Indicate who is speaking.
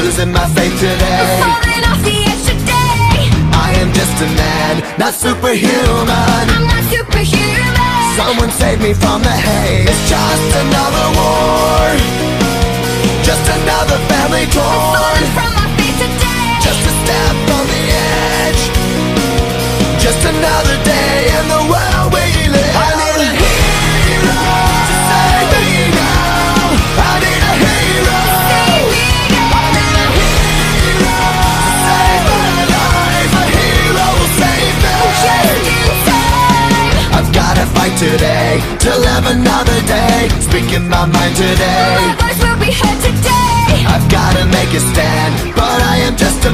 Speaker 1: losing my faith today.
Speaker 2: Falling off the edge today.
Speaker 1: I am just a man, not superhuman.
Speaker 2: I'm not superhuman.
Speaker 1: Someone save me from the haze. It's just another war, just another family torn.
Speaker 2: Falling from my feet today.
Speaker 1: Just a step on the edge, just another day in the world we live. I need a hero to save me now. I need a hero.
Speaker 2: Save me now.
Speaker 1: I need a hero to save my life. A hero will save me.
Speaker 2: Just in time.
Speaker 1: I've gotta fight today to live another day. Speaking my mind today.
Speaker 2: My voice will be heard today.
Speaker 1: I've gotta make a stand, but I am just a